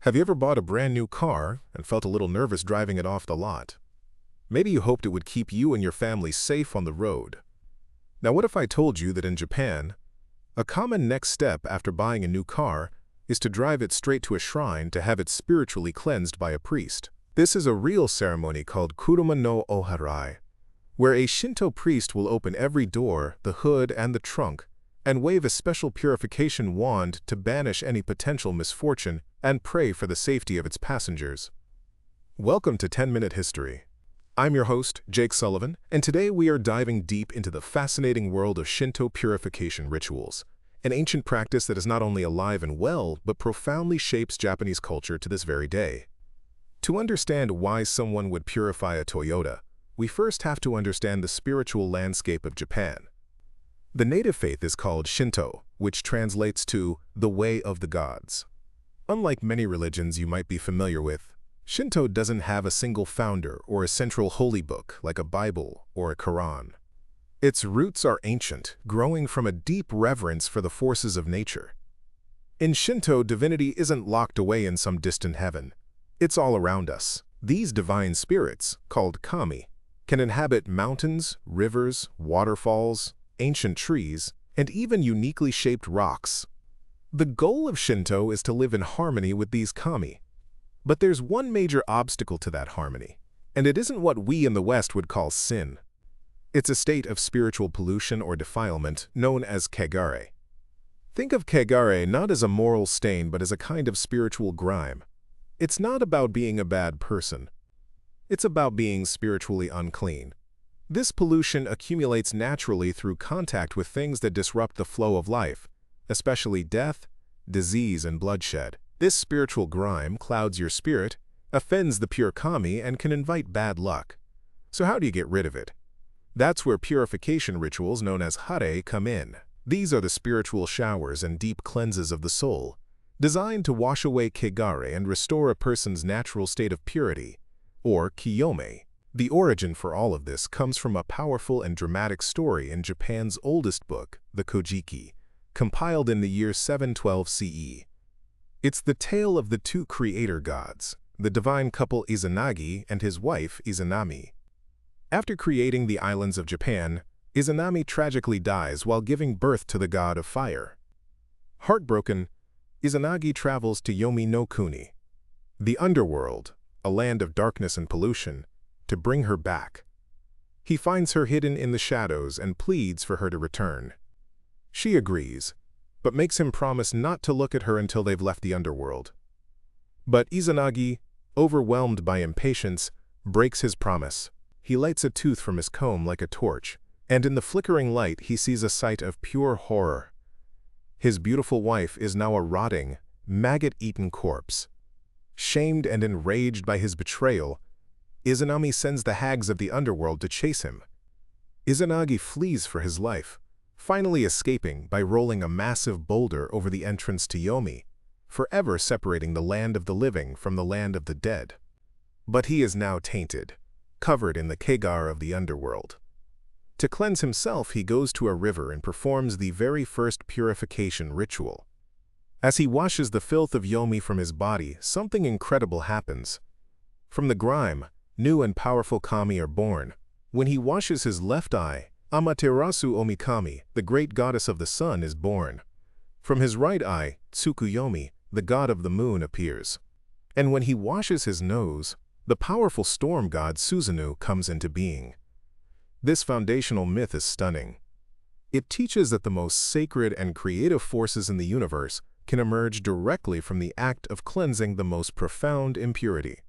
Have you ever bought a brand new car and felt a little nervous driving it off the lot? Maybe you hoped it would keep you and your family safe on the road. Now what if I told you that in Japan, a common next step after buying a new car is to drive it straight to a shrine to have it spiritually cleansed by a priest? This is a real ceremony called Kuruma no harae, where a Shinto priest will open every door, the hood, and the trunk, and wave a special purification wand to banish any potential misfortune and pray for the safety of its passengers. Welcome to 10-Minute History. I'm your host, Jake Sullivan, and today we are diving deep into the fascinating world of Shinto purification rituals, an ancient practice that is not only alive and well, but profoundly shapes Japanese culture to this very day. To understand why someone would purify a Toyota, we first have to understand the spiritual landscape of Japan. The native faith is called Shinto, which translates to the way of the gods. Unlike many religions you might be familiar with, Shinto doesn't have a single founder or a central holy book like a Bible or a Quran. Its roots are ancient, growing from a deep reverence for the forces of nature. In Shinto, divinity isn't locked away in some distant heaven. It's all around us. These divine spirits, called kami, can inhabit mountains, rivers, waterfalls, ancient trees, and even uniquely shaped rocks. The goal of Shinto is to live in harmony with these kami. But there's one major obstacle to that harmony, and it isn't what we in the West would call sin. It's a state of spiritual pollution or defilement known as Kegare. Think of Kegare not as a moral stain but as a kind of spiritual grime. It's not about being a bad person. It's about being spiritually unclean. This pollution accumulates naturally through contact with things that disrupt the flow of life, especially death, disease, and bloodshed. This spiritual grime clouds your spirit, offends the pure kami, and can invite bad luck. So how do you get rid of it? That's where purification rituals known as harae come in. These are the spiritual showers and deep cleanses of the soul, designed to wash away Kegare and restore a person's natural state of purity, or kiyome. The origin for all of this comes from a powerful and dramatic story in Japan's oldest book, the Kojiki, compiled in the year 712 CE. It's the tale of the two creator gods, the divine couple Izanagi and his wife Izanami. After creating the islands of Japan, Izanami tragically dies while giving birth to the god of fire. Heartbroken, Izanagi travels to Yomi no Kuni, the Underworld, a land of darkness and pollution, to bring her back. He finds her hidden in the shadows and pleads for her to return. She agrees, but makes him promise not to look at her until they've left the underworld. But Izanagi, overwhelmed by impatience, breaks his promise. He lights a tooth from his comb like a torch, and in the flickering light he sees a sight of pure horror. His beautiful wife is now a rotting, maggot-eaten corpse. Shamed and enraged by his betrayal, Izanami sends the hags of the underworld to chase him. Izanagi flees for his life, finally escaping by rolling a massive boulder over the entrance to Yomi, forever separating the land of the living from the land of the dead. But he is now tainted, covered in the Kegare of the underworld. To cleanse himself, he goes to a river and performs the very first purification ritual. As he washes the filth of Yomi from his body, something incredible happens. From the grime, new and powerful kami are born. When he washes his left eye, Amaterasu Omikami, the great goddess of the sun, is born. From his right eye, Tsukuyomi, the god of the moon, appears. And when he washes his nose, the powerful storm god Susanoo comes into being. This foundational myth is stunning. It teaches that the most sacred and creative forces in the universe can emerge directly from the act of cleansing the most profound impurity.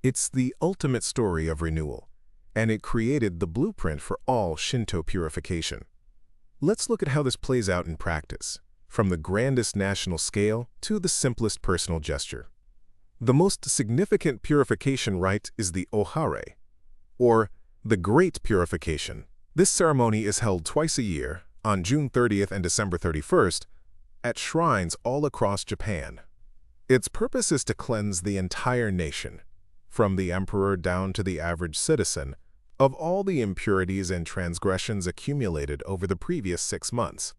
It's the ultimate story of renewal, and it created the blueprint for all Shinto purification. Let's look at how this plays out in practice, from the grandest national scale to the simplest personal gesture. The most significant purification rite is the harae, or the Great Purification. This ceremony is held twice a year, on June 30th and December 31st, at shrines all across Japan. Its purpose is to cleanse the entire nation, from the emperor down to the average citizen, of all the impurities and transgressions accumulated over the previous 6 months.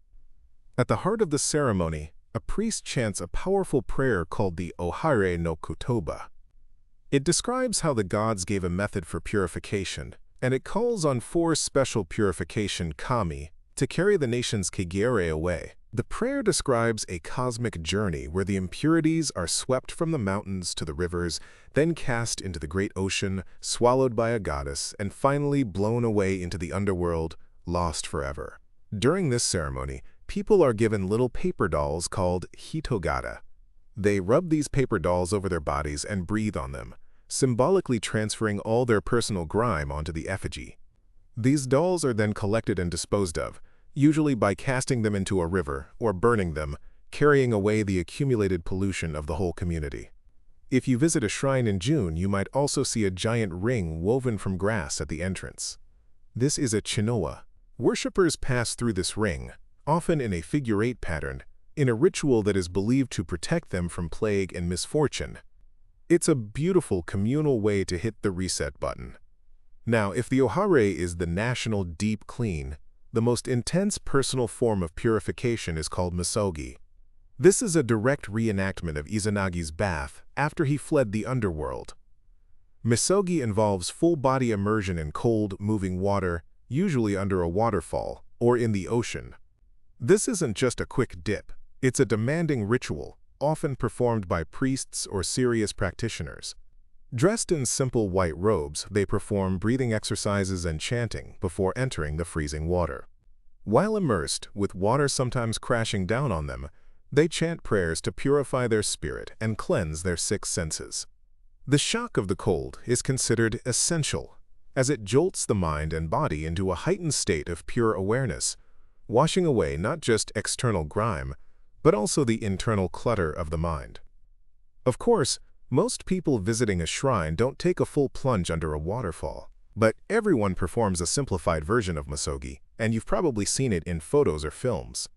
At the heart of the ceremony, a priest chants a powerful prayer called the harae no Kutoba. It describes how the gods gave a method for purification, and it calls on 4 special purification kami to carry the nation's Kegare away. The prayer describes a cosmic journey where the impurities are swept from the mountains to the rivers, then cast into the great ocean, swallowed by a goddess, and finally blown away into the underworld, lost forever. During this ceremony, people are given little paper dolls called hitogata. They rub these paper dolls over their bodies and breathe on them, symbolically transferring all their personal grime onto the effigy. These dolls are then collected and disposed of, usually by casting them into a river or burning them, carrying away the accumulated pollution of the whole community. If you visit a shrine in June, you might also see a giant ring woven from grass at the entrance. This is a chinoa. Worshippers pass through this ring, often in a figure-8 pattern, in a ritual that is believed to protect them from plague and misfortune. It's a beautiful communal way to hit the reset button. Now, if the harae is the national deep clean, the most intense personal form of purification is called Misogi. This is a direct reenactment of Izanagi's bath after he fled the Underworld. Misogi involves full-body immersion in cold, moving water, usually under a waterfall or in the ocean. This isn't just a quick dip, it's a demanding ritual, often performed by priests or serious practitioners. Dressed in simple white robes, they perform breathing exercises and chanting before entering the freezing water. While immersed, with water sometimes crashing down on them, they chant prayers to purify their spirit and cleanse their 6 senses. The shock of the cold is considered essential, as it jolts the mind and body into a heightened state of pure awareness, washing away not just external grime, but also the internal clutter of the mind. Of course, most people visiting a shrine don't take a full plunge under a waterfall, but everyone performs a simplified version of Misogi, and you've probably seen it in photos or films.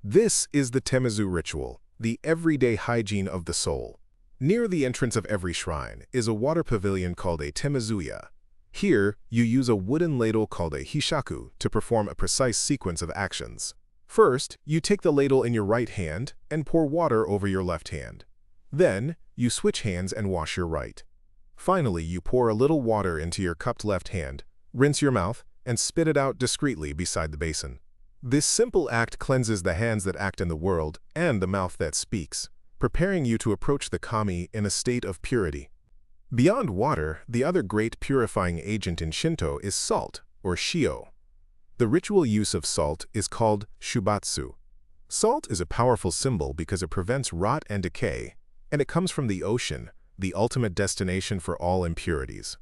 This is the Temizu ritual, the everyday hygiene of the soul. Near the entrance of every shrine is a water pavilion called a temizuya. Here, you use a wooden ladle called a hishaku to perform a precise sequence of actions. First, you take the ladle in your right hand and pour water over your left hand. Then, you switch hands and wash your right. Finally, you pour a little water into your cupped left hand, rinse your mouth, and spit it out discreetly beside the basin. This simple act cleanses the hands that act in the world and the mouth that speaks, preparing you to approach the kami in a state of purity. Beyond water, the other great purifying agent in Shinto is salt, or shio. The ritual use of salt is called shubatsu. Salt is a powerful symbol because it prevents rot and decay, and it comes from the ocean, the ultimate destination for all impurities.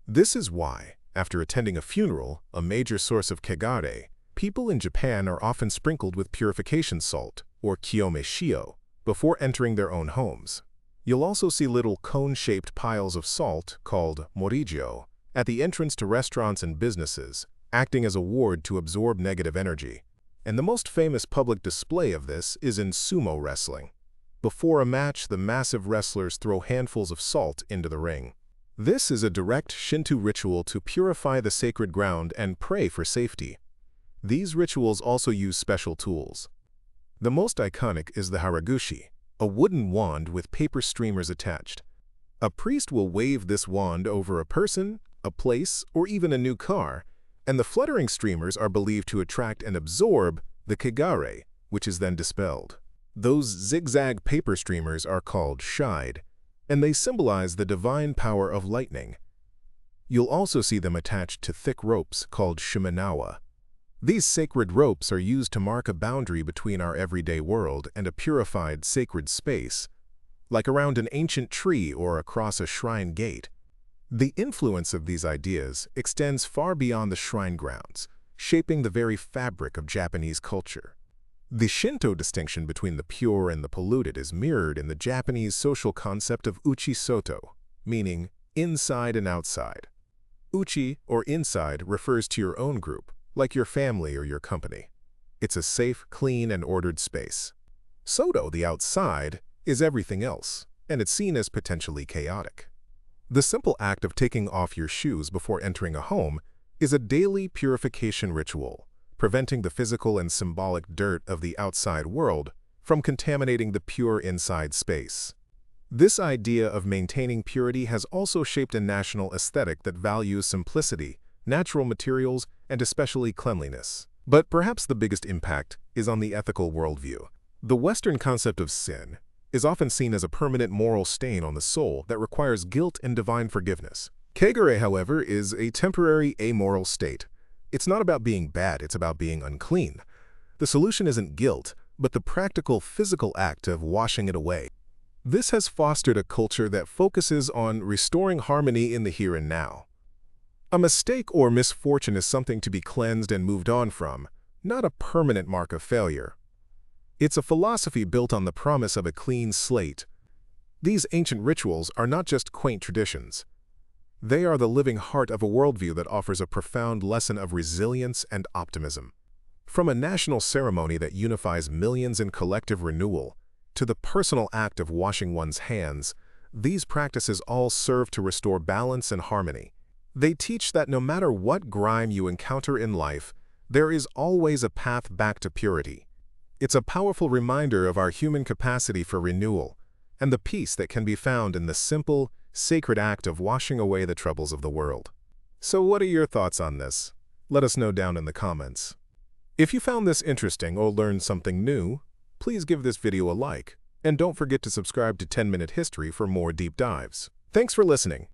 This is why, after attending a funeral, a major source of Kegare, people in Japan are often sprinkled with purification salt, or kiyome shio, before entering their own homes. You'll also see little cone-shaped piles of salt, called morigyo, at the entrance to restaurants and businesses, acting as a ward to absorb negative energy. And the most famous public display of this is in sumo wrestling. Before a match, the massive wrestlers throw handfuls of salt into the ring. This is a direct Shinto ritual to purify the sacred ground and pray for safety. These rituals also use special tools. The most iconic is the haragushi, a wooden wand with paper streamers attached. A priest will wave this wand over a person, a place, or even a new car, and the fluttering streamers are believed to attract and absorb the Kegare, which is then dispelled. Those zigzag paper streamers are called shide, and they symbolize the divine power of lightning. You'll also see them attached to thick ropes called shimenawa. These sacred ropes are used to mark a boundary between our everyday world and a purified sacred space, like around an ancient tree or across a shrine gate. The influence of these ideas extends far beyond the shrine grounds, shaping the very fabric of Japanese culture. The Shinto distinction between the pure and the polluted is mirrored in the Japanese social concept of uchi-soto, meaning inside and outside. Uchi, or inside, refers to your own group, like your family or your company. It's a safe, clean, and ordered space. Soto, the outside, is everything else, and it's seen as potentially chaotic. The simple act of taking off your shoes before entering a home is a daily purification ritual, preventing the physical and symbolic dirt of the outside world from contaminating the pure inside space. This idea of maintaining purity has also shaped a national aesthetic that values simplicity, natural materials, and especially cleanliness. But perhaps the biggest impact is on the ethical worldview. The Western concept of sin is often seen as a permanent moral stain on the soul that requires guilt and divine forgiveness. Kegare, however, is a temporary amoral state. It's not about being bad, it's about being unclean. The solution isn't guilt, but the practical physical act of washing it away. This has fostered a culture that focuses on restoring harmony in the here and now. A mistake or misfortune is something to be cleansed and moved on from, not a permanent mark of failure. It's a philosophy built on the promise of a clean slate. These ancient rituals are not just quaint traditions. They are the living heart of a worldview that offers a profound lesson of resilience and optimism. From a national ceremony that unifies millions in collective renewal, to the personal act of washing one's hands, these practices all serve to restore balance and harmony. They teach that no matter what grime you encounter in life, there is always a path back to purity. It's a powerful reminder of our human capacity for renewal and the peace that can be found in the simple, sacred act of washing away the troubles of the world. So what are your thoughts on this? Let us know down in the comments. If you found this interesting or learned something new, please give this video a like, and don't forget to subscribe to 10-Minute History for more deep dives. Thanks for listening.